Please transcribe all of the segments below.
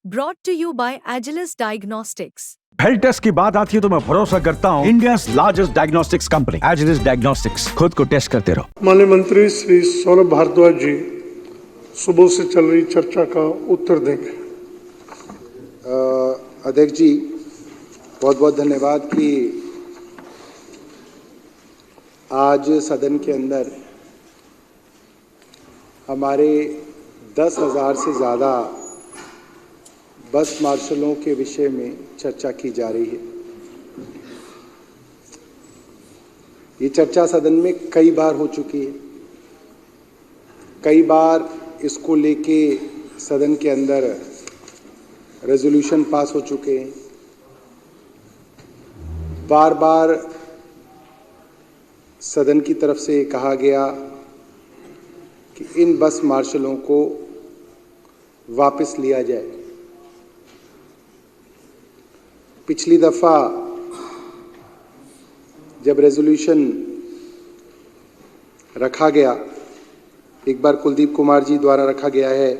Brought to you by Agilus Diagnostics. Health test की बात आती है तो मैं भरोसा करता हूँ India's largest diagnostics company Agilus diagnostics. खुद को टेस्ट करते रहो। माननीय मंत्री श्री सौरभ भारद्वाज जी सुबह से चल रही चर्चा का उत्तर देंगे। अध्यक्ष जी, बहुत बहुत धन्यवाद कि आज सदन के अंदर हमारे 10,000 से ज़्यादा बस मार्शलों के विषय में चर्चा की जा रही है। ये चर्चा सदन में कई बार हो चुकी है। कई बार इसको लेके सदन के अंदर रेजोल्यूशन पास हो चुके हैं। बार बार सदन की तरफ से कहा गया कि इन बस मार्शलों को वापस लिया जाए। पिछली दफ़ा जब रेजोल्यूशन रखा गया, एक बार कुलदीप कुमार जी द्वारा रखा गया है,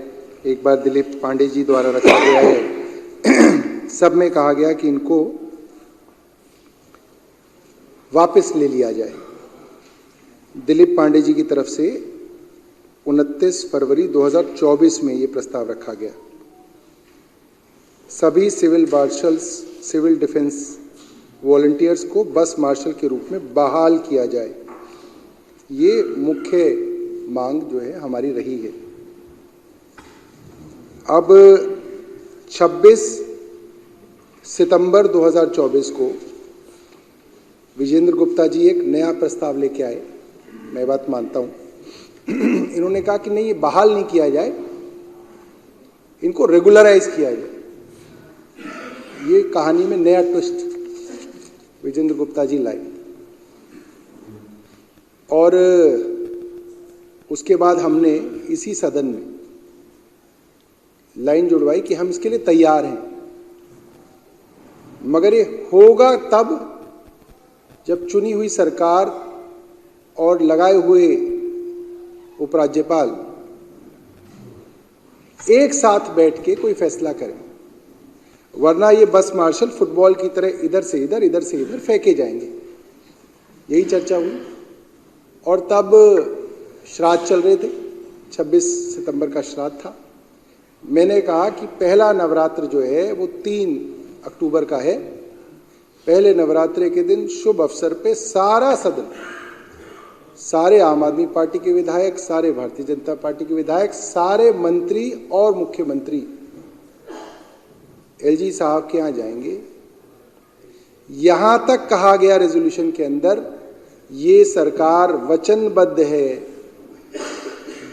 एक बार दिलीप पांडे जी द्वारा रखा गया है, सब में कहा गया कि इनको वापस ले लिया जाए। दिलीप पांडे जी की तरफ से 29 फरवरी 2024 में ये प्रस्ताव रखा गया। सभी civil marshals, civil defence volunteers को बस मार्शल के रूप में बहाल किया जाए। ये मुख्य मांग जो है हमारी रही है। अब 26 सितंबर 2024 को विजेंद्र गुप्ता जी एक नया प्रस्ताव लेके आए। मैं बात मानता हूँ। इन्होंने कहा कि नहीं, ये बहाल नहीं किया जाए, इनको रेगुलराइज किया जाए। ये कहानी में नया ट्विस्ट विजेंद्र गुप्ता जी लाए। और उसके बाद हमने इसी सदन में लाइन जुड़वाई कि हम इसके लिए तैयार हैं, मगर ये होगा तब जब चुनी हुई सरकार और लगाए हुए उपराज्यपाल एक साथ बैठ के कोई फैसला करें, वरना ये बस मार्शल फुटबॉल की तरह इधर से इधर, इधर से इधर फेंके जाएंगे। यही चर्चा हुई। और तब श्राद्ध चल रहे थे, 26 सितंबर का श्राद्ध था। मैंने कहा कि पहला नवरात्र जो है वो 3 अक्टूबर का है। पहले नवरात्रे के दिन शुभ अवसर पे सारा सदन, सारे आम आदमी पार्टी के विधायक, सारे भारतीय जनता पार्टी के विधायक, सारे मंत्री और मुख्यमंत्री एलजी साहब के यहाँ जाएंगे। यहां तक कहा गया रेजोल्यूशन के अंदर, ये सरकार वचनबद्ध है,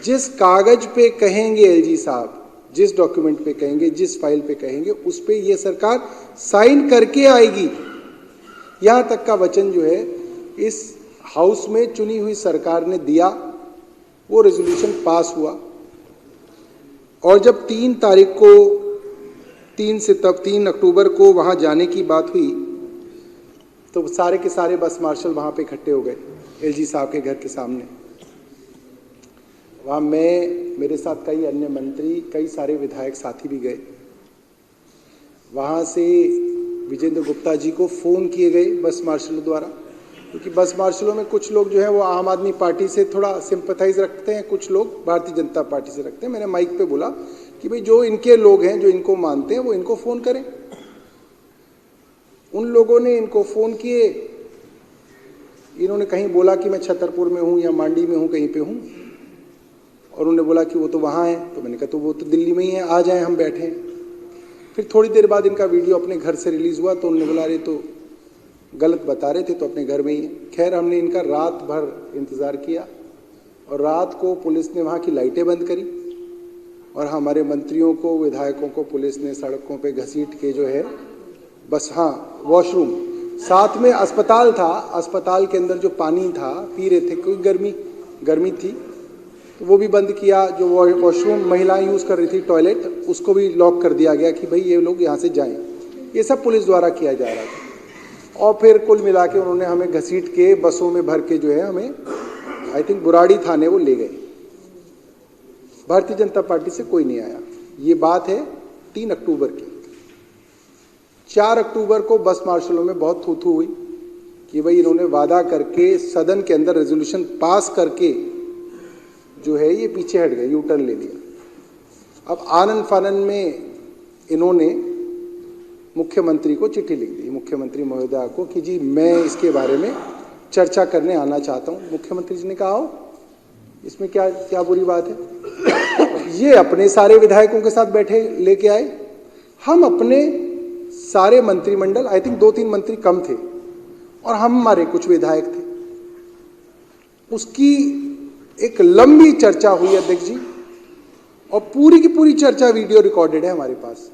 जिस कागज पे कहेंगे एलजी साहब, जिस डॉक्यूमेंट पे कहेंगे, जिस फाइल पे कहेंगे, उस पे ये सरकार साइन करके आएगी। यहां तक का वचन जो है इस हाउस में चुनी हुई सरकार ने दिया। वो रेजोल्यूशन पास हुआ। और जब 3 अक्टूबर को वहां जाने की बात हुई तो सारे के सारे बस मार्शल वहां पे इकट्ठे हो गए एलजी साहब के घर के सामने। वहां मैं, मेरे साथ कई अन्य मंत्री, कई सारे विधायक साथी भी गए। वहां से विजेंद्र गुप्ता जी को फोन किए गए बस मार्शलों द्वारा, क्योंकि बस मार्शलों में कुछ लोग जो है वो आम आदमी पार्टी से थोड़ा सिंपैथाइज रखते हैं, कुछ लोग भारतीय जनता पार्टी से रखते हैं। मैंने माइक पे बोला कि भाई जो इनके लोग हैं, जो इनको मानते हैं, वो इनको फ़ोन करें। उन लोगों ने इनको फ़ोन किए। इन्होंने कहीं बोला कि मैं छतरपुर में हूँ या मांडी में हूँ, कहीं पे हूँ, और उन्होंने बोला कि वो तो वहाँ है। तो मैंने कहा तो वो तो दिल्ली में ही है, आ जाएं, हम बैठे हैं। फिर थोड़ी देर बाद इनका वीडियो अपने घर से रिलीज़ हुआ तो उन्होंने बोला अरे तो गलत बता रहे थे, तो अपने घर में ही है। खैर, हमने इनका रात भर इंतज़ार किया और रात को पुलिस ने वहाँ की लाइटें बंद करी और हमारे मंत्रियों को, विधायकों को पुलिस ने सड़कों पे घसीट के जो है बस, हाँ, वॉशरूम, साथ में अस्पताल था, अस्पताल के अंदर जो पानी था पी रहे थे, कोई गर्मी थी, तो वो भी बंद किया। जो वॉशरूम महिलाएं यूज़ कर रही थी, टॉयलेट, उसको भी लॉक कर दिया गया कि भाई ये लोग यहाँ से जाएं। ये सब पुलिस द्वारा किया जा रहा था। और फिर कुल मिला के उन्होंने हमें घसीट के बसों में भर के जो है हमें, आई थिंक, बुराड़ी थाने वो ले गए। भारतीय जनता पार्टी से कोई नहीं आया। ये बात है 3 अक्टूबर की। 4 अक्टूबर को बस मार्शलों में बहुत थू-थू हुई कि भाई इन्होंने वादा करके सदन के अंदर रेजोल्यूशन पास करके जो है ये पीछे हट गए, यू टर्न ले लिया। अब आनन फानन में इन्होंने मुख्यमंत्री को चिट्ठी लिख दी, मुख्यमंत्री महोदया को, कि जी मैं इसके बारे में चर्चा करने आना चाहता हूँ। मुख्यमंत्री जी ने कहा आओ, इसमें क्या क्या बुरी बात है। ये अपने सारे विधायकों के साथ बैठे लेके आए, हम अपने सारे मंत्रिमंडल, आई थिंक 2-3 मंत्री कम थे और हमारे कुछ विधायक थे, उसकी एक लंबी चर्चा हुई अध्यक्ष जी, और पूरी की पूरी चर्चा वीडियो रिकॉर्डेड है हमारे पास।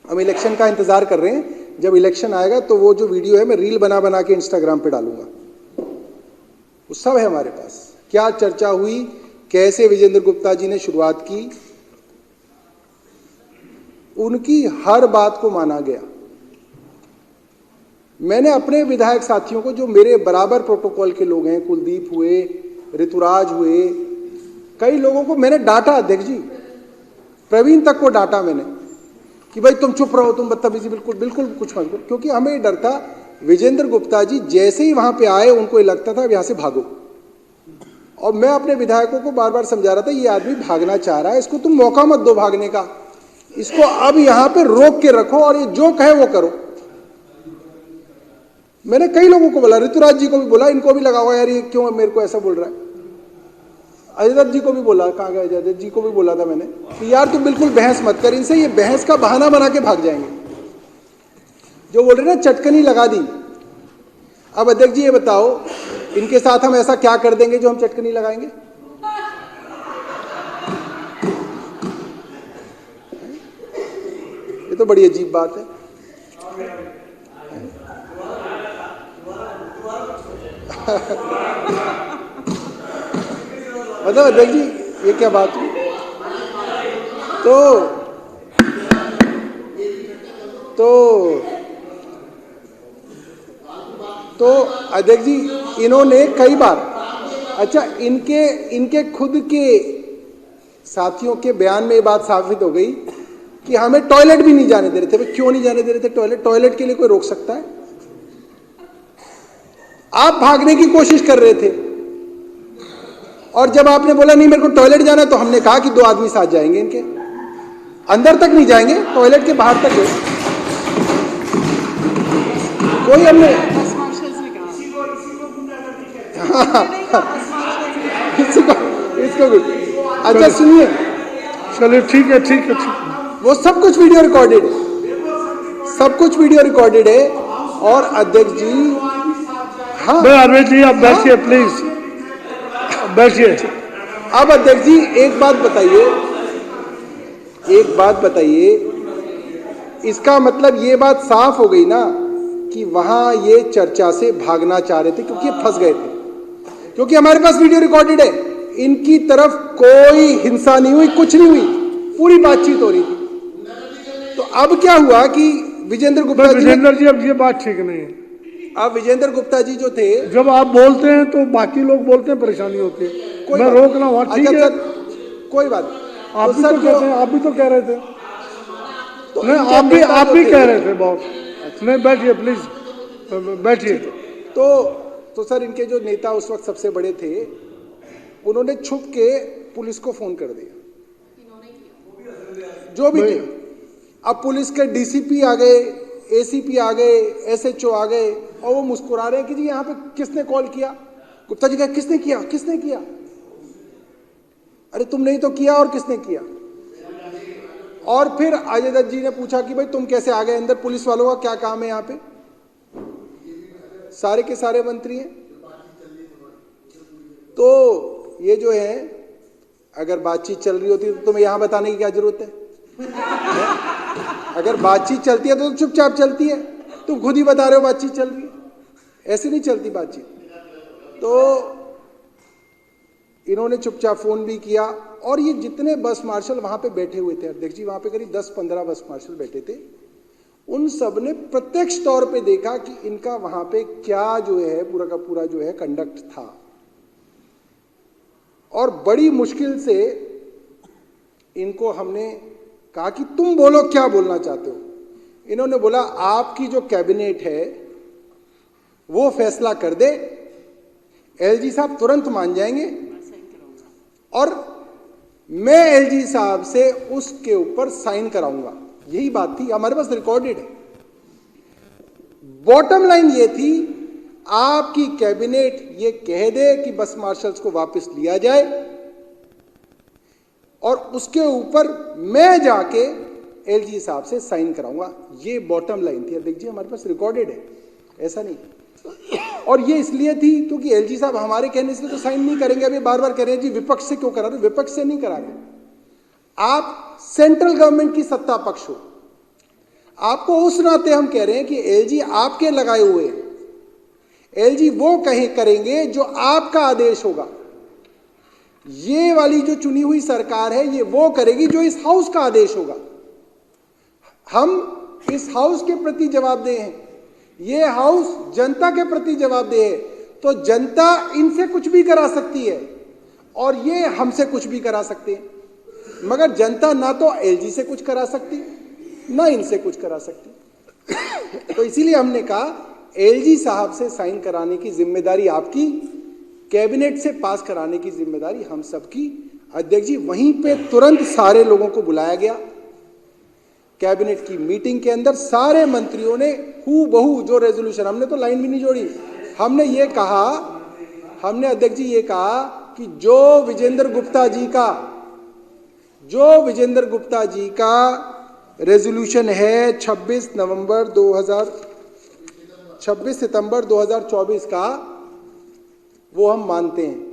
हम इलेक्शन का इंतजार कर रहे हैं, जब इलेक्शन आएगा तो वो जो वीडियो है मैं रील बना बना के इंस्टाग्राम पे डालूंगा, वो सब है हमारे पास। क्या चर्चा हुई, कैसे विजेंद्र गुप्ता जी ने शुरुआत की, उनकी हर बात को माना गया। मैंने अपने विधायक साथियों को, जो मेरे बराबर प्रोटोकॉल के लोग हैं, कुलदीप हुए, ऋतुराज हुए, कई लोगों को मैंने डांटा अध्यक्ष जी, प्रवीण तक को डांटा मैंने कि भाई तुम चुप रहो, तुम बदतमीजी बिल्कुल बिल्कुल कुछ मत करो, क्योंकि हमें डर था विजेंद्र गुप्ता जी जैसे ही वहां पे आए उनको ये लगता था यहां से भागो। और मैं अपने विधायकों को बार बार समझा रहा था ये आदमी भागना चाह रहा है, इसको तुम मौका मत दो भागने का, इसको अब यहां पे रोक के रखो और ये जो कहे वो करो। मैंने कई लोगों को बोला, ऋतुराज जी को भी बोला, इनको भी लगा हुआ यार ये क्यों मेरे को ऐसा बोल रहा है। अजय दत्त जी को भी बोला, कहाँ गए अजय दत्त जी को भी बोला था मैंने कि यार तुम बिल्कुल बहस मत कर इनसे, ये बहस का बहाना बना के भाग जाएंगे। जो बोल रहे ना चटकनी लगा दी। अब अध्यक्ष जी ये बताओ इनके साथ हम ऐसा क्या कर देंगे जो हम चटकनी लगाएंगे? ये तो बड़ी अजीब बात है। मतलब अध्यक्ष जी ये क्या बात हुई? तो अध्यक्ष जी इन्होंने कई बार, अच्छा इनके खुद के साथियों के बयान में ये बात साबित हो गई कि हमें टॉयलेट भी नहीं जाने दे रहे थे। भाई क्यों नहीं जाने दे रहे थे टॉयलेट? टॉयलेट के लिए कोई रोक सकता है? आप भागने की कोशिश कर रहे थे और जब आपने बोला नहीं मेरे को टॉयलेट जाना, तो हमने कहा कि 2 आदमी साथ जाएंगे, इनके अंदर तक नहीं जाएंगे, टॉयलेट के बाहर तक है। कोई हमने इसको अच्छा सुनिए, चलिए ठीक है ठीक है ठीक है। वो सब कुछ वीडियो रिकॉर्डेड है, सब कुछ वीडियो रिकॉर्डेड है। और अध्यक्ष जी, हाँ अरविंद जी आप बैठिए प्लीज, बैठिए। अब अध्यक्ष जी एक बात बताइए, इसका मतलब ये बात साफ हो गई ना कि वहां ये चर्चा से भागना चाह रहे थे क्योंकि ये फंस गए थे, क्योंकि हमारे पास वीडियो रिकॉर्डेड है। इनकी तरफ कोई हिंसा नहीं हुई, कुछ नहीं हुई, पूरी बातचीत हो रही थी। तो अब क्या हुआ कि विजेंद्र गुप्ता जी, विजेंद्र जी अब ये बात ठीक नहीं है। अब विजेंद्र गुप्ता जी जो थे, जब आप बोलते हैं तो बाकी लोग बोलते हैं, परेशानी होती है। मैं रोकना हुआ ठीक है, कोई बात आप भी तो कहते हैं, आप भी तो कह रहे थे, नहीं आप भी कह रहे थे बहुत। नहीं बैठिए प्लीज बैठिए। तो सर इनके जो नेता उस वक्त सबसे बड़े थे, उन्होंने छुप के पुलिस को फोन कर दिया, जो भी थे। अब पुलिस के डीसीपी आ गए, एसीपी आ गए, एसएचओ आ गए, और वो मुस्कुरा रहे हैं कि जी यहाँ पे किसने कॉल किया? गुप्ता जी कहा किसने किया? अरे तुमने ही तो किया, और किसने किया? और फिर अजय दत्त जी ने पूछा कि भाई तुम कैसे आ गए अंदर, पुलिस वालों का क्या काम है यहाँ पे? सारे के सारे मंत्री हैं। तो ये जो है, अगर बातचीत चल रही होती तो तुम्हें यहां बताने की क्या जरूरत है? अगर बातचीत चलती है तो चुपचाप चलती है, तुम खुद ही बता रहे हो बातचीत चल रही है, ऐसे नहीं चलती बातचीत। तो इन्होंने चुपचाप फोन भी किया, और ये जितने बस मार्शल वहां पे बैठे हुए थे अध्यक्ष जी, वहां पे करीब 10-15 बस मार्शल बैठे थे, उन सब ने प्रत्यक्ष तौर पे देखा कि इनका वहां पे क्या जो है पूरा का पूरा जो है कंडक्ट था। और बड़ी मुश्किल से इनको हमने कहा कि तुम बोलो क्या बोलना चाहते हो। इन्होंने बोला आपकी जो कैबिनेट है वो फैसला कर दे, एलजी साहब तुरंत मान जाएंगे और मैं एलजी साहब से उसके ऊपर साइन कराऊंगा। यही बात थी, हमारे पास रिकॉर्डेड है। बॉटम लाइन ये थी, आपकी कैबिनेट ये कह दे कि बस मार्शल्स को वापस लिया जाए और उसके ऊपर मैं जाके एलजी साहब से साइन कराऊंगा। ये बॉटम लाइन थी। देखिए हमारे पास रिकॉर्डेड है, ऐसा नहीं। और ये इसलिए थी क्योंकि एलजी साहब हमारे कहने से तो साइन नहीं करेंगे। अभी बार बार कह रहे हैं जी विपक्ष से क्यों करा रहे, विपक्ष से नहीं करा रहे, आप सेंट्रल गवर्नमेंट की सत्ता पक्ष हो। आपको उस नाते हम कह रहे हैं कि एलजी आपके लगाए हुए, एलजी वो करेंगे जो आपका आदेश होगा। ये वाली जो चुनी हुई सरकार है ये वो करेगी जो इस हाउस का आदेश होगा। हम इस हाउस के प्रति जवाबदेह हैं, ये हाउस जनता के प्रति जवाबदेह है। तो जनता इनसे कुछ भी करा सकती है और ये हमसे कुछ भी करा सकते हैं, मगर जनता ना तो एलजी से कुछ करा सकती ना इनसे कुछ करा सकती। तो इसीलिए हमने कहा एलजी साहब से साइन कराने की जिम्मेदारी आपकी, कैबिनेट से पास कराने की जिम्मेदारी हम सबकी। अध्यक्ष जी वहीं पे तुरंत सारे लोगों को बुलाया गया। कैबिनेट की मीटिंग के अंदर सारे मंत्रियों ने हूबहू जो रेजोल्यूशन, हमने तो लाइन भी नहीं जोड़ी, हमने ये कहा, हमने अध्यक्ष जी ये कहा कि जो विजेंद्र गुप्ता जी का रेजोल्यूशन है 26 सितंबर 2024 का, वो हम मानते हैं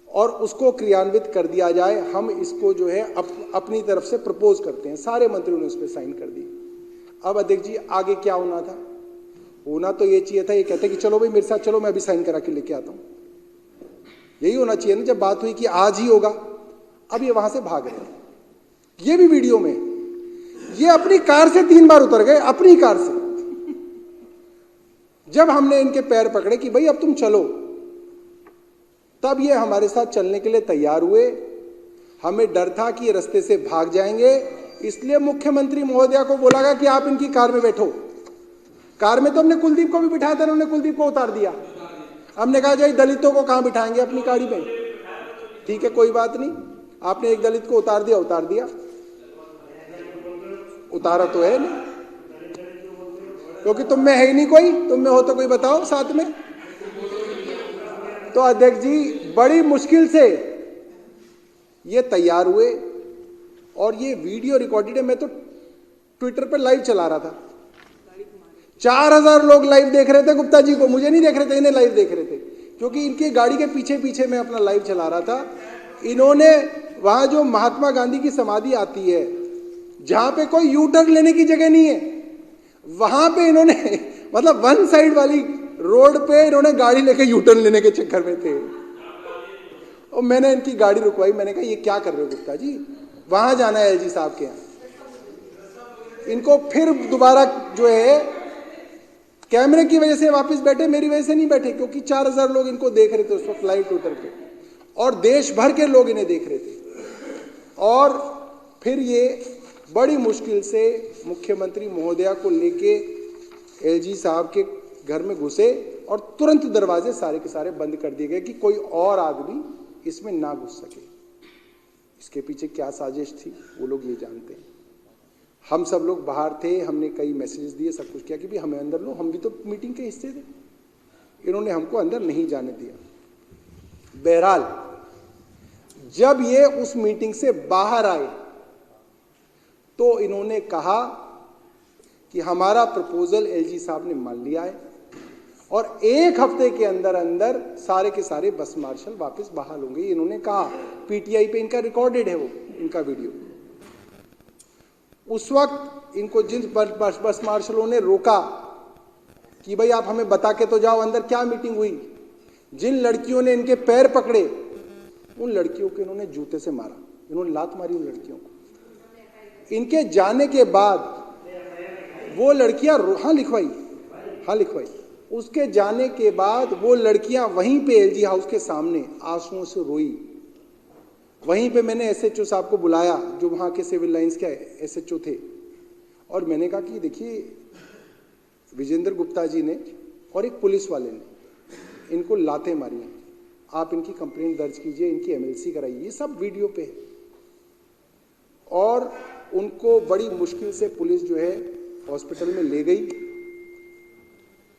और उसको क्रियान्वित कर दिया जाए। हम इसको जो है अपनी तरफ से प्रपोज करते हैं। सारे मंत्रियों ने उस पर साइन कर दिए। अब अध्यक्ष जी आगे क्या होना था? होना तो ये चाहिए था, ये कहते कि चलो भाई मेरे साथ चलो, मैं अभी साइन करा के लेके आता हूं। यही होना चाहिए ना, जब बात हुई कि आज ही होगा। अब ये वहां से भाग रहे हैं, ये भी वीडियो में, ये अपनी कार से 3 बार उतर गए, अपनी कार से। जब हमने इनके पैर पकड़े कि भाई अब तुम चलो, तब ये हमारे साथ चलने के लिए तैयार हुए। हमें डर था कि ये रास्ते से भाग जाएंगे, इसलिए मुख्यमंत्री महोदया को बोला गया कि आप इनकी कार में बैठो। कार में तो हमने कुलदीप को भी बिठाया था, उन्होंने कुलदीप को उतार दिया। हमने कहा जाए दलितों को कहां बिठाएंगे अपनी गाड़ी में? ठीक है कोई बात नहीं, आपने एक दलित को उतार दिया, उतारा तो है नहीं, क्योंकि तुम में है ही नहीं कोई, तुम में हो तो कोई बताओ साथ में। तो अध्यक्ष जी बड़ी मुश्किल से ये तैयार हुए और ये वीडियो रिकॉर्डेड है। मैं तो ट्विटर पर लाइव चला रहा था, 4000 लोग लाइव देख रहे थे गुप्ता जी को, मुझे नहीं देख रहे थे, इन्हें लाइव देख रहे थे, क्योंकि इनकी गाड़ी के पीछे पीछे मैं अपना लाइव चला रहा था। इन्होंने वहां जो महात्मा गांधी की समाधि आती है, जहां पे कोई यू टर्न लेने की जगह नहीं है, वहां पे इन्होंने मतलब वन साइड वाली रोड पे इन्होंने गाड़ी लेके यू टर्न लेने के चक्कर में थे। और मैंने इनकी गाड़ी रुकवाई, मैंने कहा ये क्या कर रहे हो गुप्ता जी, वहां जाना है एलजी साहब के यहाँ। इनको फिर दोबारा जो है कैमरे की वजह से वापस बैठे, मेरी वजह से नहीं बैठे, क्योंकि 4000 लोग इनको देख रहे थे उस वक्त लाइव ट्विटर पे, और देश भर के लोग इन्हें देख रहे थे। और फिर ये बड़ी मुश्किल से मुख्यमंत्री महोदया को लेके एलजी साहब के घर में घुसे और तुरंत दरवाजे सारे के सारे बंद कर दिए गए कि कोई और आदमी इसमें ना घुस सके। इसके पीछे क्या साजिश थी वो लोग ये जानते हैं। हम सब लोग बाहर थे, हमने कई मैसेजेस दिए, सब कुछ किया कि भी हमें अंदर लो, हम भी तो मीटिंग के हिस्से थे। इन्होंने हमको अंदर नहीं जाने दिया। बहरहाल जब ये उस मीटिंग से बाहर आए तो इन्होंने कहा कि हमारा प्रपोजल एलजी साहब ने मान लिया है और 1 हफ्ते के अंदर अंदर सारे के सारे बस मार्शल वापस बहाल होंगे। इन्होंने कहा, पीटीआई पे इनका रिकॉर्डेड है वो, इनका वीडियो। उस वक्त इनको जिन बस मार्शलों ने रोका कि भाई आप हमें बता के तो जाओ अंदर क्या मीटिंग हुई, जिन लड़कियों ने इनके पैर पकड़े उन लड़कियों को इन्होंने जूते से मारा, इन्होंने लात मारी उन लड़कियों को। इनके जाने के बाद वो लड़कियां हाँ लिखवाई, उसके जाने के बाद वो लड़कियां वहीं पे एलजी हाउस के सामने आंसुओं से रोई वहीं पे मैंने एसएचओ साहब को बुलाया, जो वहाँ के सिविल लाइंस के एसएचओ थे, और मैंने कहा कि देखिए विजेंद्र गुप्ता जी ने और एक पुलिस वाले ने इनको लातें मारी हैं, आप इनकी कंप्लेंट दर्ज कीजिए, इनकी एमएलसी कराइए। ये सब वीडियो पे है। और उनको बड़ी मुश्किल से पुलिस जो है हॉस्पिटल में ले गई।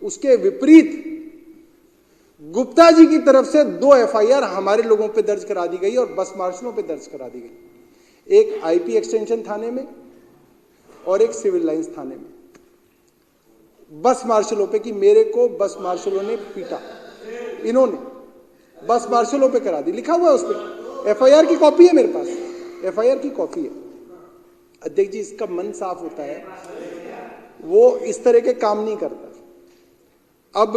उसके विपरीत गुप्ता जी की तरफ से 2 एफआईआर हमारे लोगों पे दर्ज करा दी गई और बस मार्शलों पे दर्ज करा दी गई, एक आईपी एक्सटेंशन थाने में और एक सिविल लाइंस थाने में, बस मार्शलों पे कि मेरे को बस मार्शलों ने पीटा। इन्होंने बस मार्शलों पे करा दी, लिखा हुआ है उस पर, एफआईआर की कॉपी है मेरे पास, एफआईआर की कॉपी है। अध्यक्ष जी, इसका मन साफ होता है, वो इस तरह के काम नहीं करता। अब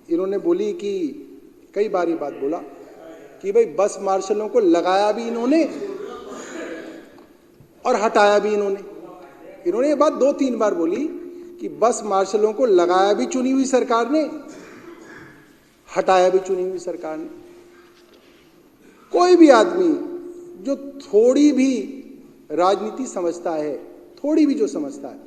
इन्होंने बोली कि कई बार ये बात बोला कि भाई बस मार्शलों को लगाया भी इन्होंने और हटाया भी इन्होंने। इन्होंने ये बात 2-3 बार बोली कि बस मार्शलों को लगाया भी चुनी हुई सरकार ने, हटाया भी चुनी हुई सरकार ने। कोई भी आदमी जो थोड़ी भी राजनीति समझता है, थोड़ी भी जो समझता है,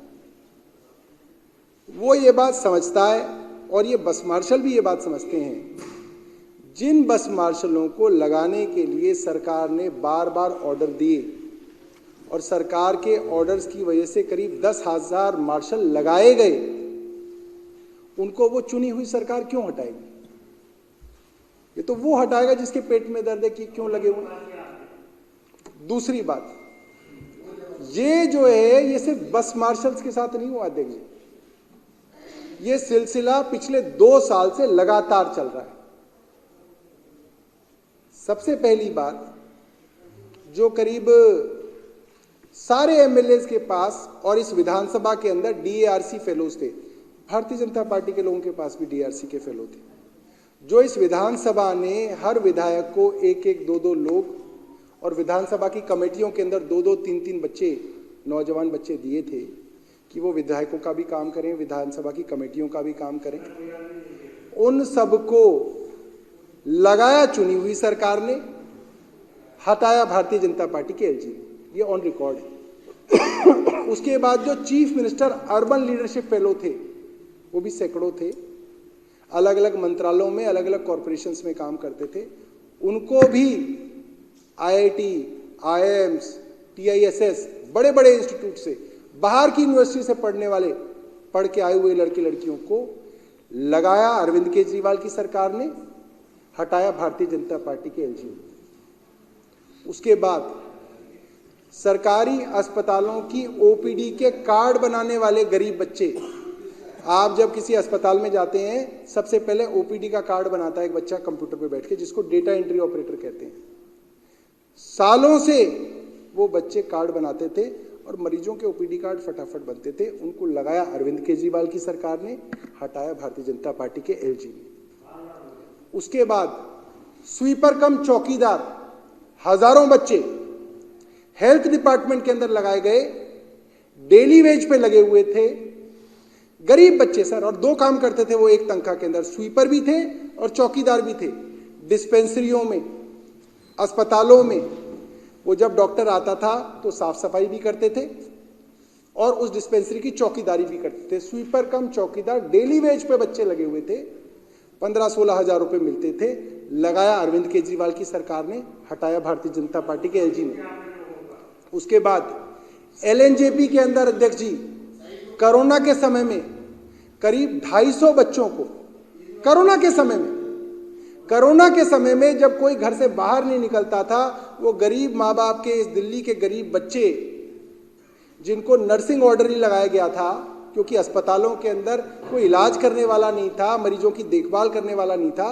वो ये बात समझता है, और ये बस मार्शल भी ये बात समझते हैं। जिन बस मार्शलों को लगाने के लिए सरकार ने बार बार ऑर्डर दिए और सरकार के ऑर्डर्स की वजह से करीब 10,000 मार्शल लगाए गए, उनको वो चुनी हुई सरकार क्यों हटाएगी? ये तो वो हटाएगा जिसके पेट में दर्द है कि क्यों लगे हुए। दूसरी बात, ये जो है ये सिर्फ बस मार्शल्स के साथ नहीं हुआ अध्यक्ष जी, ये सिलसिला पिछले 2 साल से लगातार चल रहा है। सबसे पहली बात, जो करीब सारे एमएलएस के पास और इस विधानसभा के अंदर डीएआरसी फेलोज थे, भारतीय जनता पार्टी के लोगों के पास भी डीआरसी के फेलो थे, जो इस विधानसभा ने हर विधायक को 1-1, 2-2 लोग और विधानसभा की कमेटियों के अंदर 2-2, 3-3 बच्चे, नौजवान बच्चे दिए थे कि वो विधायकों का भी काम करें, विधानसभा की कमेटियों का भी काम करें। उन सबको लगाया चुनी हुई सरकार ने, हटाया भारतीय जनता पार्टी के एलजी ने, ये ऑन रिकॉर्ड है। उसके बाद जो chief minister urban leadership fellow थे, वो भी सैकड़ों थे, अलग अलग मंत्रालयों में, अलग अलग कॉरपोरेशंस में काम करते थे, उनको भी आईआईटी, आईआईएम्स, टीआईएसएस, बड़े बड़े इंस्टीट्यूट से, बाहर की यूनिवर्सिटी से पढ़ने वाले, पढ़ के आए हुए लड़के लड़कियों को लगाया अरविंद केजरीवाल की सरकार ने, हटाया भारतीय जनता पार्टी के एलजी ने। उसके बाद सरकारी अस्पतालों की ओपीडी के कार्ड बनाने वाले गरीब बच्चे, आप जब किसी अस्पताल में जाते हैं, सबसे पहले ओपीडी का कार्ड बनाता है एक बच्चा कंप्यूटर पे बैठ के, जिसको डेटा एंट्री ऑपरेटर कहते हैं। सालों से वो बच्चे कार्ड बनाते थे और मरीजों के ओपीडी कार्ड फटाफट बनते थे। उनको लगाया अरविंद केजरीवाल की सरकार ने, हटाया भारतीय जनता पार्टी के एलजी ने। उसके बाद स्वीपर कम चौकीदार, हजारों बच्चे हेल्थ डिपार्टमेंट के अंदर लगाए गए, डेली वेज पे लगे हुए थे, गरीब बच्चे सर, और 2 काम करते थे वो एक तनख्वाह के अंदर, स्वीपर भी थे और चौकीदार भी थे। डिस्पेंसरियों में, अस्पतालों में वो जब डॉक्टर आता था तो साफ सफाई भी करते थे और उस डिस्पेंसरी की चौकीदारी भी करते थे। स्वीपर कम चौकीदार, डेली वेज पे बच्चे लगे हुए थे, 15-16 हजार रुपए मिलते थे। लगाया अरविंद केजरीवाल की सरकार ने, हटाया भारतीय जनता पार्टी के एलजी ने। उसके बाद एलएनजेपी के अंदर अध्यक्ष जी, कोरोना के समय में करीब 250 बच्चों को, कोरोना के समय में जब कोई घर से बाहर नहीं निकलता था, वो गरीब माँ बाप के, इस दिल्ली के गरीब बच्चे जिनको नर्सिंग ऑर्डर ही लगाया गया था, क्योंकि अस्पतालों के अंदर कोई इलाज करने वाला नहीं था, मरीजों की देखभाल करने वाला नहीं था,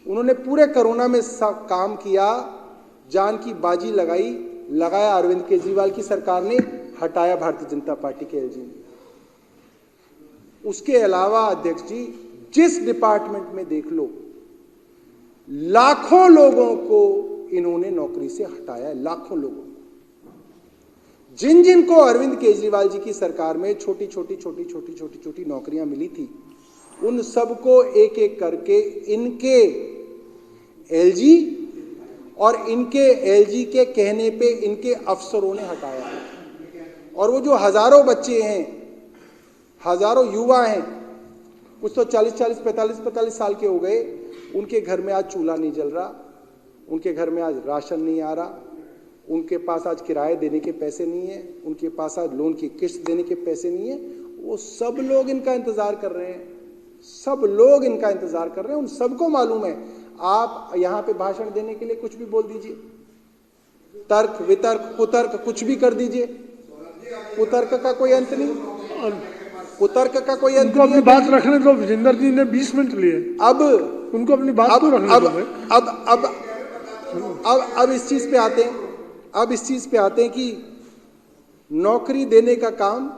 उन्होंने पूरे कोरोना में काम किया, जान की बाजी लगाई, लगाया अरविंद केजरीवाल की सरकार ने, हटाया भारतीय जनता पार्टी के एलजी ने। उसके अलावा अध्यक्ष जी, जिस डिपार्टमेंट में देख लो, लाखों लोगों को इन्होंने नौकरी से हटाया, लाखों लोगों को। जिन जिन को अरविंद केजरीवाल जी की सरकार में छोटी छोटी नौकरियां मिली थी, उन सबको एक एक करके इनके एलजी और इनके एलजी के कहने पे इनके अफसरों ने हटाया है। और वो जो हजारों बच्चे हैं, हजारों युवा हैं, कुछ तो 40-40, 45-45 साल के हो गए, उनके घर में आज चूल्हा नहीं जल रहा, उनके घर में आज राशन नहीं आ रहा, उनके पास आज किराए देने के पैसे नहीं है, उनके पास आज लोन की किस्त देने के पैसे नहीं है। वो सब लोग इनका इंतजार कर रहे हैं, सब लोग इनका इंतजार कर रहे हैं। उन सबको मालूम है आप यहाँ पे भाषण देने के लिए कुछ भी बोल दीजिए, तर्क वितर्क कुतर्क कुछ भी कर दीजिए, कुतर्क का कोई अंत नहीं, और कुतर्क का कोई अंत नहीं। अपनी बात रखने दो। विजेंद्र जी ने 20 मिनट लिए, अब उनको अपनी बात तो रखने दो। अब इस चीज पे आते हैं, अब इस चीज पे आते हैं कि नौकरी देने का काम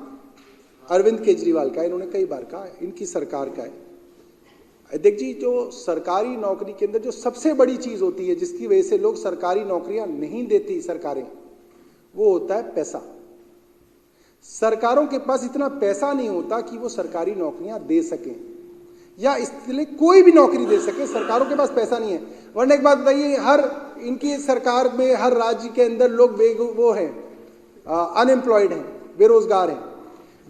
अरविंद केजरीवाल का है। इन्होंने कई बार कहा है इनकी सरकार का है। अध्यक्ष जी, जो सरकारी नौकरी के अंदर जो सबसे बड़ी चीज होती है जिसकी वजह से लोग सरकारी नौकरियां नहीं देती सरकारें, वो होता है पैसा। सरकारों के पास इतना पैसा नहीं होता कि वो सरकारी नौकरियां दे सकें या इसलिए कोई भी नौकरी दे सके। सरकारों के पास पैसा नहीं है। वरना एक बात बताइए, हर इनकी सरकार में हर राज्य के अंदर लोग वो हैं, अनएम्प्लॉयड हैं, बेरोजगार हैं।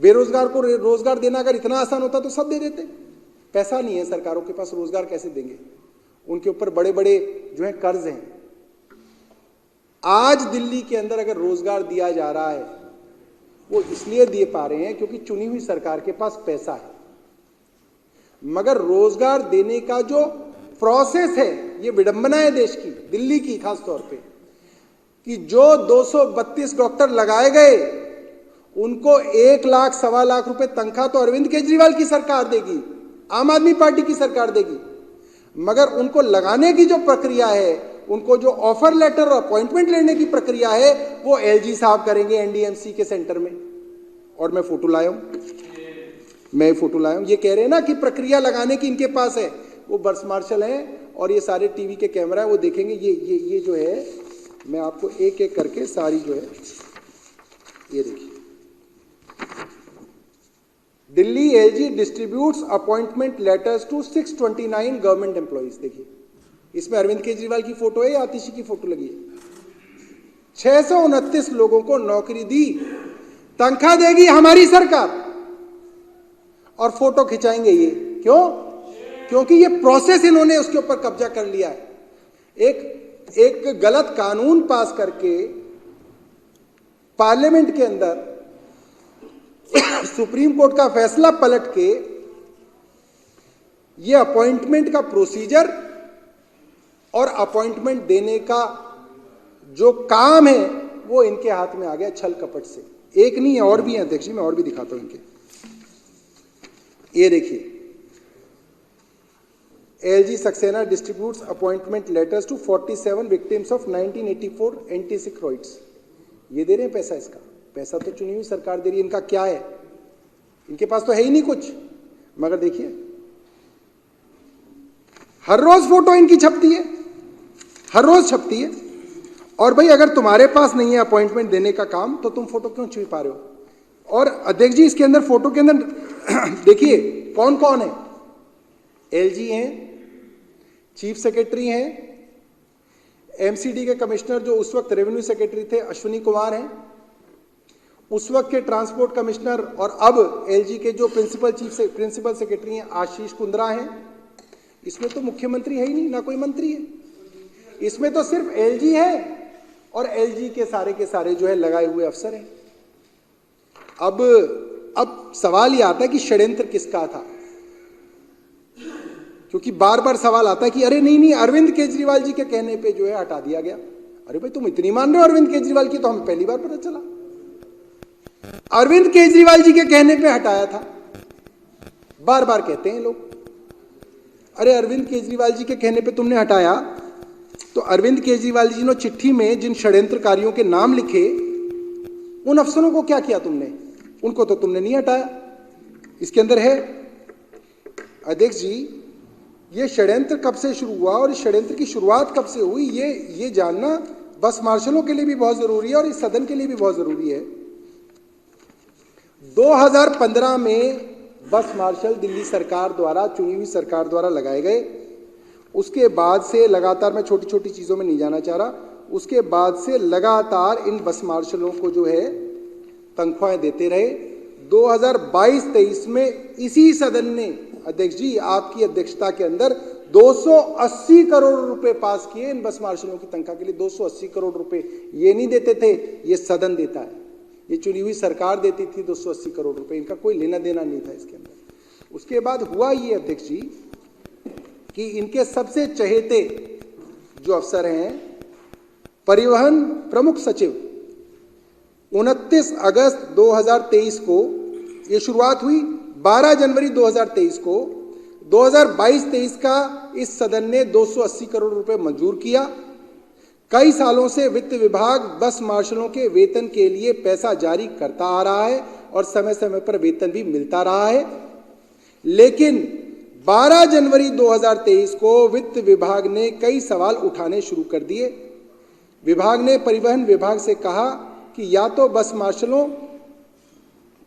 बेरोजगार को रोजगार देना अगर इतना आसान होता तो सब दे देते। पैसा नहीं है सरकारों के पास, रोजगार कैसे देंगे? उनके ऊपर बड़े बड़े जो है कर्ज हैं। आज दिल्ली के अंदर अगर रोजगार दिया जा रहा है वो इसलिए दिए पा रहे हैं क्योंकि चुनी हुई सरकार के पास पैसा है। मगर रोजगार देने का जो प्रोसेस है, ये विडंबना है देश की, दिल्ली की खास तौर पे, कि जो 232 डॉक्टर लगाए गए उनको 1 लाख 1.25 लाख रुपए तनख्वाह तो अरविंद केजरीवाल की सरकार देगी, आम आदमी पार्टी की सरकार देगी। मगर उनको लगाने की जो प्रक्रिया है, उनको जो ऑफर लेटर और अपॉइंटमेंट लेने की प्रक्रिया है, वो एलजी साहब करेंगे एनडीएमसी के सेंटर में। और मैं फोटो लाया हूं, ये कह रहे हैं ना कि प्रक्रिया लगाने की इनके पास है। वो बर्स मार्शल हैं और ये सारे टीवी के कैमरा है, वो देखेंगे। ये जो है, मैं आपको एक एक करके सारी जो है, ये देखिए, Delhi LG distributes appointment letters to 629 government employees. देखिए, इसमें अरविंद केजरीवाल की फोटो है या आतिशी की फोटो लगी है। 629 लोगों को नौकरी दी, तनख्वाह देगी हमारी सरकार, और फोटो खिंचाएंगे ये। क्यों? क्योंकि ये प्रोसेस इन्होंने उसके ऊपर कब्जा कर लिया है। एक गलत कानून पास करके पार्लियामेंट के अंदर सुप्रीम कोर्ट का फैसला पलट के ये अपॉइंटमेंट का प्रोसीजर और अपॉइंटमेंट देने का जो काम है वो इनके हाथ में आ गया छल कपट से। एक नहीं है, और भी है अध्यक्ष जी, मैं और भी दिखाता हूं इनके। ये देखिए, LG Saxena distributes appointment letters to 47 victims of 1984 anti Sikh riots. ये दे रहे हैं पैसा, इसका पैसा तो चुनी हुई सरकार दे रही है। इनका क्या है? इनके पास तो है ही नहीं कुछ। मगर देखिए, हर रोज फोटो इनकी छपती है, हर रोज छपती है। और भाई, अगर तुम्हारे पास नहीं है अपॉइंटमेंट देने का काम, तो तुम फोटो क्यों छुपा रहे हो? और अध्यक्ष जी, इसके अंदर फोटो के अंदर देखिए कौन कौन है। एलजी हैं, चीफ सेक्रेटरी हैं, एमसीडी के कमिश्नर जो उस वक्त रेवेन्यू सेक्रेटरी थे अश्विनी कुमार हैं, उस वक्त के ट्रांसपोर्ट कमिश्नर और अब एलजी के जो प्रिंसिपल सेक्रेटरी हैं आशीष कुंद्रा हैं। इसमें तो मुख्यमंत्री है ही नहीं, ना कोई मंत्री है। इसमें तो सिर्फ एलजी है और एलजी के सारे जो है लगाए हुए अफसर हैं। अब सवाल ये आता है कि षड्यंत्र किसका था? क्योंकि बार बार सवाल आता है कि अरे नहीं, अरविंद केजरीवाल जी के कहने पे जो है हटा दिया गया। अरे भाई, तुम इतनी मान रहे हो अरविंद केजरीवाल की, तो हमें पहली बार पता चला। अरविंद केजरीवाल जी के कहने पे हटाया था। बार बार कहते हैं लोग, अरे अरविंद केजरीवाल जी के कहने पे तुमने हटाया, तो अरविंद केजरीवाल जी ने चिट्ठी में जिन षड्यंत्रकारियों के नाम लिखे, उन अफसरों को क्या किया तुमने? उनको तो तुमने नहीं हटाया। इसके अंदर है अध्यक्ष जी, ये षड्यंत्र कब से शुरू हुआ और इस षड्यंत्र की शुरुआत कब से हुई, ये जानना बस मार्शलों के लिए भी बहुत जरूरी है और इस सदन के लिए भी बहुत जरूरी है। 2015 में बस मार्शल दिल्ली सरकार द्वारा, चुनी हुई सरकार द्वारा लगाए गए। उसके बाद से लगातार, मैं छोटी छोटी चीज़ों में नहीं जाना चाह रहा, उसके बाद से लगातार इन बस मार्शलों को जो है तनख्वाहें देते रहे। 2022-23 में इसी सदन ने, अध्यक्ष जी आपकी अध्यक्षता के अंदर, 280 करोड़ रुपए पास किए इन बस मार्शलों की तनख्वाह के लिए। 280 करोड़ रुपए ये नहीं देते थे, ये सदन देता है, ये चुनी हुई सरकार देती थी 280 करोड़ रुपए, इनका कोई लेना देना नहीं था इसके अंदर। उसके बाद हुआ ये अध्यक्ष जी कि इनके सबसे चहेते जो अफसर हैं, परिवहन प्रमुख सचिव, 29 अगस्त 2023 को ये शुरुआत हुई, 12 जनवरी 2023 को 2022-23 का इस सदन ने 280 करोड़ रुपए मंजूर किया। कई सालों से वित्त विभाग बस मार्शलों के वेतन के लिए पैसा जारी करता आ रहा है और समय समय पर वेतन भी मिलता रहा है, लेकिन 12 जनवरी 2023 को वित्त विभाग ने कई सवाल उठाने शुरू कर दिए। विभाग ने परिवहन विभाग से कहा कि या तो बस मार्शलों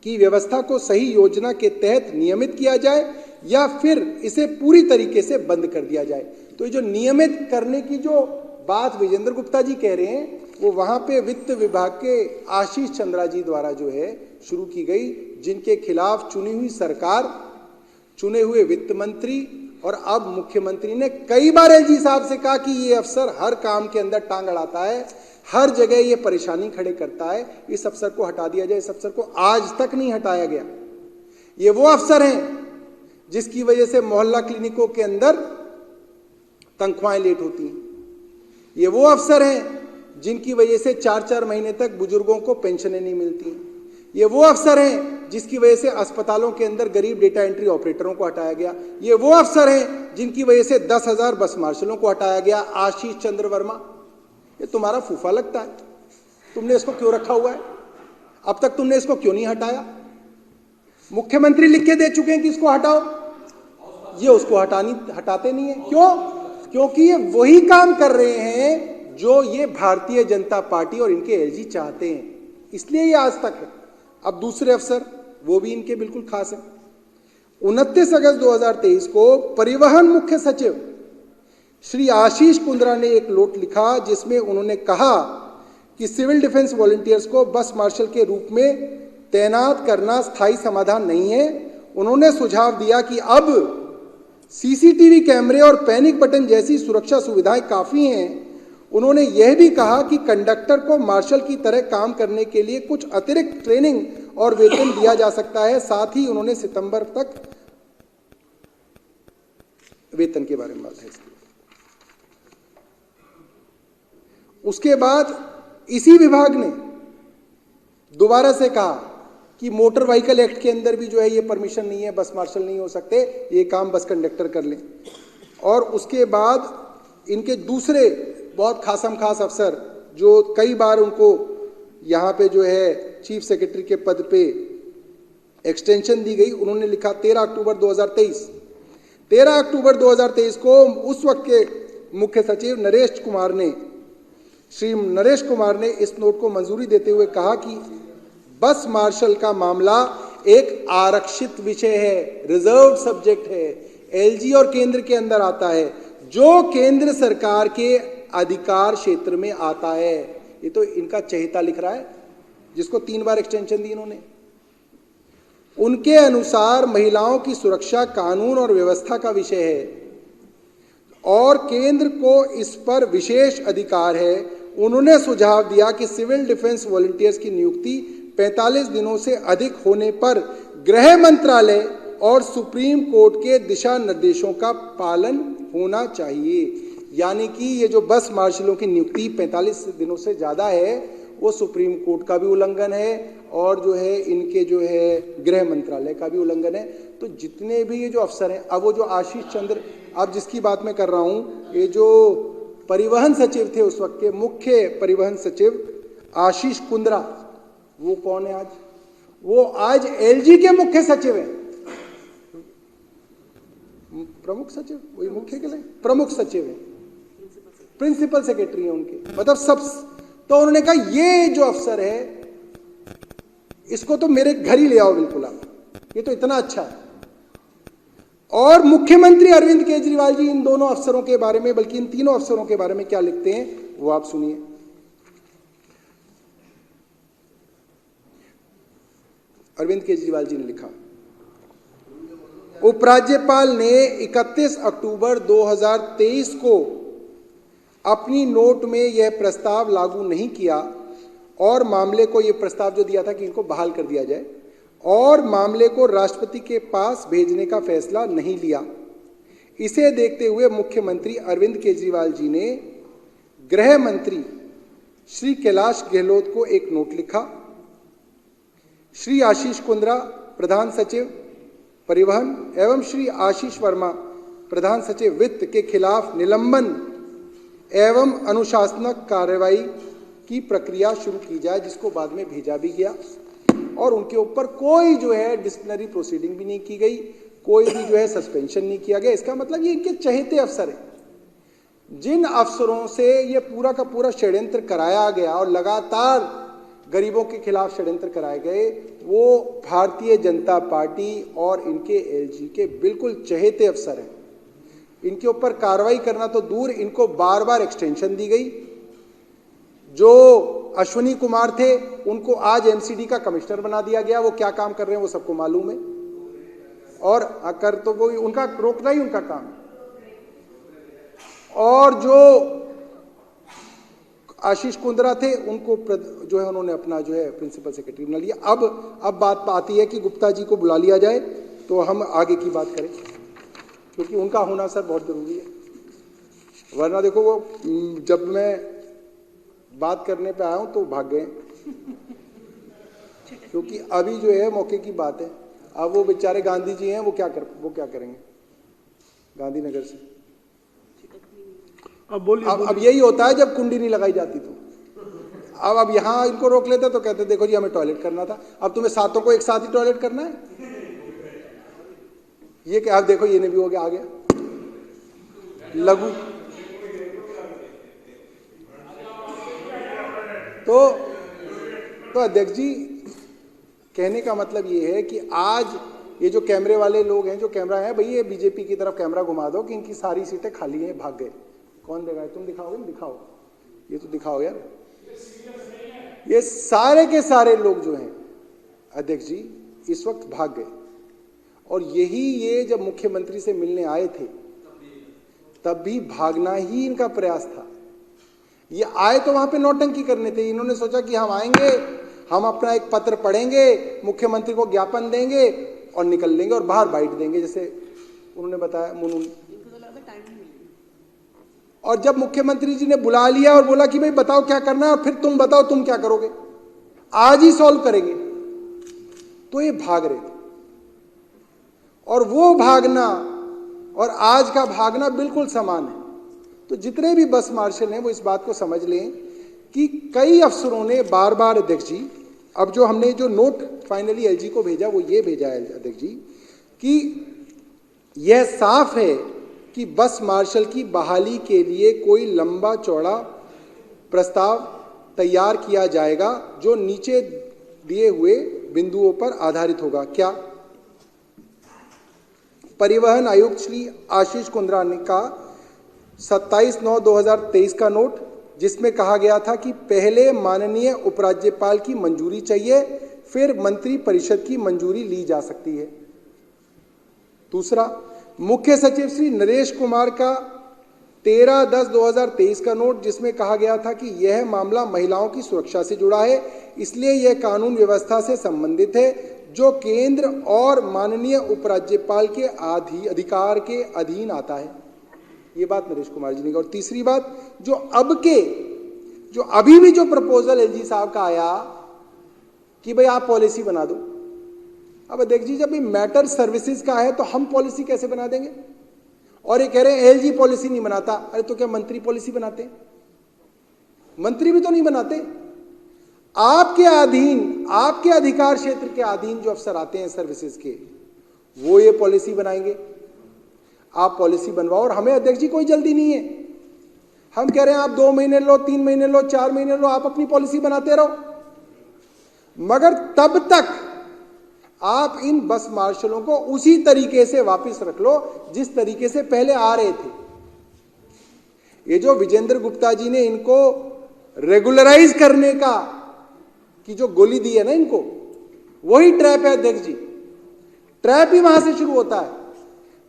की व्यवस्था को सही योजना के तहत नियमित किया जाए या फिर इसे पूरी तरीके से बंद कर दिया जाए। तो ये जो नियमित करने की जो बात विजेंद्र गुप्ता जी कह रहे हैं, वो वहां पे वित्त विभाग के आशीष चंद्रा जी द्वारा जो है शुरू की गई, जिनके खिलाफ चुनी हुई सरकार, चुने हुए वित्त मंत्री और अब मुख्यमंत्री ने कई बार एलजी साहब से कहा कि ये अफसर हर काम के अंदर टांग अड़ाता है, हर जगह ये परेशानी खड़े करता है, इस अफसर को हटा दिया जाए। इस अफसर को आज तक नहीं हटाया गया। ये वो अफसर हैं जिसकी वजह से मोहल्ला क्लिनिकों के अंदर तनख्वाहें लेट होती हैं। ये वो अफसर हैं जिनकी वजह से 4-4 महीने तक बुजुर्गों को पेंशनें नहीं मिलती हैं। ये वो अफसर हैं जिसकी वजह से अस्पतालों के अंदर गरीब डेटा एंट्री ऑपरेटरों को हटाया गया। ये वो अफसर हैं जिनकी वजह से 10,000 बस मार्शलों को हटाया गया। आशीष चंद्र वर्मा, ये तुम्हारा फूफा लगता है, तुमने इसको क्यों रखा हुआ है? अब तक तुमने इसको क्यों नहीं हटाया? मुख्यमंत्री लिख के दे चुके हैं कि इसको हटाओ, ये उसको हटाते नहीं है। क्यों? क्योंकि ये वही काम कर रहे हैं जो ये भारतीय जनता पार्टी और इनके एलजी चाहते हैं, इसलिए ये आज तक है। अब दूसरे अफसर, वो भी इनके बिल्कुल खास है। 29 अगस्त 2023 को परिवहन मुख्य सचिव श्री आशीष कुंद्रा ने एक नोट लिखा, जिसमें उन्होंने कहा कि सिविल डिफेंस वॉलंटियर्स को बस मार्शल के रूप में तैनात करना स्थायी समाधान नहीं है। उन्होंने सुझाव दिया कि अब सीसीटीवी कैमरे और पैनिक बटन जैसी सुरक्षा सुविधाएं काफी हैं। उन्होंने यह भी कहा कि कंडक्टर को मार्शल की तरह काम करने के लिए कुछ अतिरिक्त ट्रेनिंग और वेतन दिया जा सकता है। साथ ही उन्होंने सितंबर तक वेतन के बारे में बात है। उसके बाद इसी विभाग ने दोबारा से कहा कि मोटर व्हीकल एक्ट के अंदर भी जो है ये परमिशन नहीं है, बस मार्शल नहीं हो सकते, ये काम बस कंडक्टर कर लें। और उसके बाद इनके दूसरे बहुत खासम खास अफसर, जो कई बार उनको यहाँ पे जो है चीफ सेक्रेटरी के पद पे एक्सटेंशन दी गई, उन्होंने लिखा 13 अक्टूबर 2023। 13 अक्टूबर 2023 को उस वक्त के मुख्य सचिव श्री नरेश कुमार ने इस नोट को मंजूरी देते हुए कहा कि बस मार्शल का मामला एक आरक्षित विषय है, रिजर्व सब्जेक्ट है, एलजी और केंद्र के अंदर आता है, जो केंद्र सरकार के अधिकार क्षेत्र में आता है। ये तो इनका चहेता लिख रहा है, जिसको 3 बार एक्सटेंशन दी इन्होंने। उनके अनुसार महिलाओं की सुरक्षा कानून और व्यवस्था का विषय है और केंद्र को इस पर विशेष अधिकार है। उन्होंने सुझाव दिया कि सिविल डिफेंस वॉलंटियर्स की नियुक्ति 45 दिनों से अधिक होने पर गृह मंत्रालय और सुप्रीम कोर्ट के दिशा निर्देशों का पालन होना चाहिए। यानी कि ये जो बस मार्शलों की नियुक्ति 45 दिनों से ज़्यादा है, वो सुप्रीम कोर्ट का भी उल्लंघन है और जो है इनके जो है गृह मंत्रालय का भी उल्लंघन है। तो जितने भी ये जो अफसर हैं, अब वो जो आशीष चंद्र, अब जिसकी बात मैं कर रहा हूँ, ये जो परिवहन सचिव थे उस वक्त के, मुख्य परिवहन सचिव आशीष कुंद्रा, वो कौन है आज? वो आज एलजी के मुख्य सचिव हैं। प्रमुख सचिव, वही मुख्य के लिए प्रमुख सचिव हैं, प्रिंसिपल सेक्रेटरी हैं उनके, मतलब सब। तो उन्होंने कहा ये जो अफसर है इसको तो मेरे घर ही ले आओ बिल्कुल आप, ये तो इतना अच्छा है। और मुख्यमंत्री अरविंद केजरीवाल जी इन दोनों अफसरों के बारे में, बल्कि इन तीनों अफसरों के बारे में क्या लिखते हैं वो आप सुनिए। अरविंद केजरीवाल जी ने लिखा, उपराज्यपाल ने 31 अक्टूबर 2023 को अपनी नोट में यह प्रस्ताव लागू नहीं किया और मामले को, यह प्रस्ताव जो दिया था कि इनको बहाल कर दिया जाए, और मामले को राष्ट्रपति के पास भेजने का फैसला नहीं लिया। इसे देखते हुए मुख्यमंत्री अरविंद केजरीवाल जी ने गृह मंत्री श्री कैलाश गहलोत को एक नोट लिखा। श्री आशीष कुंद्रा, प्रधान सचिव परिवहन, एवं श्री आशीष वर्मा, प्रधान सचिव वित्त के खिलाफ निलंबन एवं अनुशासनात्मक कार्रवाई की प्रक्रिया शुरू की जाए, जिसको बाद में भेजा भी गया और उनके ऊपर कोई जो है डिसिप्लिनरी प्रोसीडिंग भी नहीं की गई, कोई भी जो है सस्पेंशन नहीं किया गया। इसका मतलब ये इनके चहेते अफसर हैं। जिन अफसरों से ये पूरा का पूरा षड्यंत्र कराया गया और लगातार गरीबों के खिलाफ षड्यंत्र कराए गए, वो भारतीय जनता पार्टी और इनके एलजी के बिल्कुल चहेते अफसर हैं। इनके ऊपर कार्रवाई करना तो दूर, इनको बार बार एक्सटेंशन दी गई। जो अश्विनी कुमार थे उनको आज एमसीडी का कमिश्नर बना दिया गया। वो क्या काम कर रहे हैं वो सबको मालूम है, और कर तो वो उनका रोकना ही उनका काम है। और जो आशीष कुंद्रा थे उनको जो है उन्होंने अपना जो है प्रिंसिपल सेक्रेटरी बना लिया। अब बात आती है कि गुप्ता जी को बुला लिया जाए तो हम आगे की बात करें, क्योंकि उनका होना सर बहुत जरूरी है। वरना देखो वो जब मैं बात करने पे आया हूं तो भाग गए, क्योंकि अभी जो है मौके की बात है। अब वो बेचारे गांधी जी हैं, वो क्या करेंगे गांधीनगर से। अब यही होता है जब कुंडी नहीं लगाई जाती तो। अब यहां इनको रोक लेते तो कहते देखो जी हमें टॉयलेट करना था। अब तुम्हें सातों को एक साथ ही टॉयलेट करना है, ये क्या। अब देखो ये नहीं भी हो गया, आ गया लघु। तो अध्यक्ष जी, कहने का मतलब ये है कि आज ये जो कैमरे वाले लोग हैं, जो कैमरा है, भाई ये बीजेपी की तरफ कैमरा घुमा दो कि इनकी सारी सीटें खाली हैं, भाग गए। कौन देगा? तुम दिखाओगे? दिखाओ, ये तो दिखाओ यार। ये सारे के सारे लोग जो हैं अध्यक्ष जी इस वक्त भाग गए। और ये जब मुख्यमंत्री से मिलने आए थे तब भी भागना ही इनका प्रयास था। ये आए तो वहां पे नौटंकी करने थे। इन्होंने सोचा कि हम आएंगे, हम अपना एक पत्र पढ़ेंगे, मुख्यमंत्री को ज्ञापन देंगे और निकल लेंगे और बाहर बाइट देंगे, जैसे उन्होंने बताया मुनून। और जब मुख्यमंत्री जी ने बुला लिया और बोला कि भाई बताओ क्या करना है और फिर तुम बताओ तुम क्या करोगे, आज ही सॉल्व करेंगे, तो ये भाग रहे थे। और वो भागना और आज का भागना बिल्कुल समान है। तो जितने भी बस मार्शल हैं वो इस बात को समझ लें कि कई अफसरों ने बार बार, अध्यक्ष जी, अब जो हमने जो नोट फाइनली एलजी को भेजा वो ये भेजा है अध्यक्ष जी कि यह साफ है कि बस मार्शल की बहाली के लिए कोई लंबा चौड़ा प्रस्ताव तैयार किया जाएगा जो नीचे दिए हुए बिंदुओं पर आधारित होगा। क्या? परिवहन आयुक्त श्री आशीष कुंद्रा ने का 27/9/2023 का नोट, जिसमें कहा गया था कि पहले माननीय उपराज्यपाल की मंजूरी चाहिए, फिर मंत्री परिषद की मंजूरी ली जा सकती है। दूसरा, मुख्य सचिव श्री नरेश कुमार का 13/10/2023 का नोट, जिसमें कहा गया था कि यह मामला महिलाओं की सुरक्षा से जुड़ा है, इसलिए यह कानून व्यवस्था से संबंधित है जो केंद्र और माननीय उपराज्यपाल के अधिकार के अधीन आता है। ये बात नरेश कुमार जी ने कहा। और तीसरी बात, जो अभी भी जो प्रपोजल एलजी साहब का आया कि भाई आप पॉलिसी बना दो। अब अध्यक्ष जी, जब ये मैटर सर्विसेज का है तो हम पॉलिसी कैसे बना देंगे? और ये कह रहे हैं एलजी पॉलिसी नहीं बनाता। अरे तो क्या मंत्री पॉलिसी बनाते हैं? मंत्री भी तो नहीं बनाते। आपके अधीन, आपके अधिकार क्षेत्र के अधीन जो अफसर आते हैं सर्विसेज के, वो ये पॉलिसी बनाएंगे। आप पॉलिसी बनवाओ और हमें अध्यक्ष जी कोई जल्दी नहीं है। हम कह रहे हैं आप 2 महीने लो, 3 महीने लो, 4 महीने लो, आप अपनी पॉलिसी बनाते रहो, मगर तब तक आप इन बस मार्शलों को उसी तरीके से वापस रख लो जिस तरीके से पहले आ रहे थे। ये जो विजेंद्र गुप्ता जी ने इनको रेगुलराइज करने की जो गोली दी है ना इनको, वही ट्रैप है अध्यक्ष जी। ट्रैप ही वहां से शुरू होता है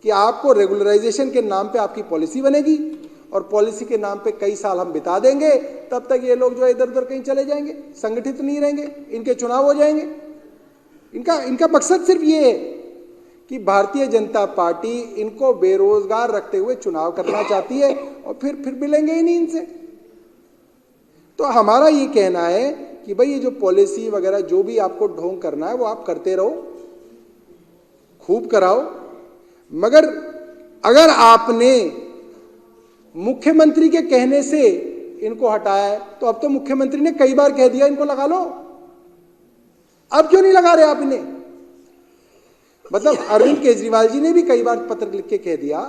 कि आपको रेगुलराइजेशन के नाम पे आपकी पॉलिसी बनेगी और पॉलिसी के नाम पे कई साल हम बिता देंगे, तब तक ये लोग जो है इधर उधर कहीं चले जाएंगे, संगठित नहीं रहेंगे, इनके चुनाव हो जाएंगे। इनका मकसद सिर्फ ये है कि भारतीय जनता पार्टी इनको बेरोजगार रखते हुए चुनाव करना चाहती है और फिर मिलेंगे ही नहीं इनसे। तो हमारा ये कहना है कि भाई ये जो पॉलिसी वगैरह जो भी आपको ढोंग करना है वो आप करते रहो, खूब कराओ, मगर अगर आपने मुख्यमंत्री के कहने से इनको हटाया है तो अब तो मुख्यमंत्री ने कई बार कह दिया इनको लगा लो, अब क्यों नहीं लगा रहे आप इन्हें? मतलब अरविंद केजरीवाल जी ने भी कई बार पत्र लिख के कह दिया,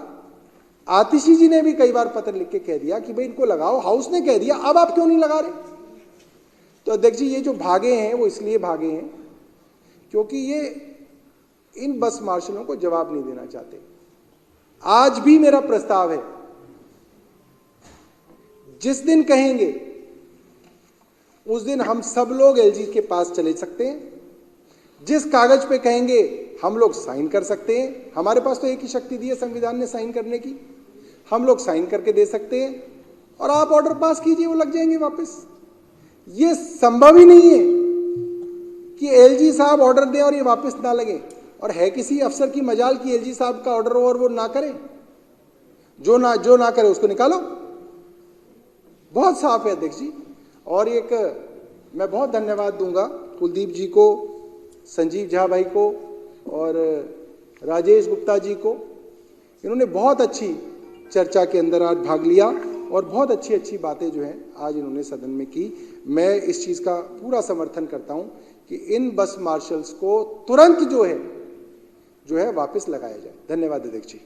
आतिशी जी ने भी कई बार पत्र लिख के कह दिया कि भाई इनको लगाओ, हाउस ने कह दिया, अब आप क्यों नहीं लगा रहे? तो अध्यक्ष जी ये जो भागे हैं वो इसलिए भागे हैं क्योंकि ये इन बस मार्शलों को जवाब नहीं देना चाहते। आज भी मेरा प्रस्ताव है, जिस दिन कहेंगे उस दिन हम सब लोग एलजी के पास चले सकते हैं, जिस कागज पे कहेंगे हम लोग साइन कर सकते हैं। हमारे पास तो एक ही शक्ति दी है संविधान ने साइन करने की, हम लोग साइन करके दे सकते हैं और आप ऑर्डर पास कीजिए, वो लग जाएंगे वापस। ये संभव ही नहीं है कि एलजी साहब ऑर्डर दें और ये वापस ना लगे, और है किसी अफसर की मजाल कि एलजी साहब का ऑर्डर हो और वो ना करे, जो ना करे उसको निकालो। बहुत साफ है अध्यक्ष जी। और एक मैं बहुत धन्यवाद दूंगा कुलदीप जी को, संजीव झा भाई को और राजेश गुप्ता जी को। इन्होंने बहुत अच्छी चर्चा के अंदर आज भाग लिया और बहुत अच्छी अच्छी बातें जो हैं आज इन्होंने सदन में की। मैं इस चीज़ का पूरा समर्थन करता हूं कि इन बस मार्शल्स को तुरंत जो है वापस लगाया जाए। धन्यवाद अध्यक्ष जी।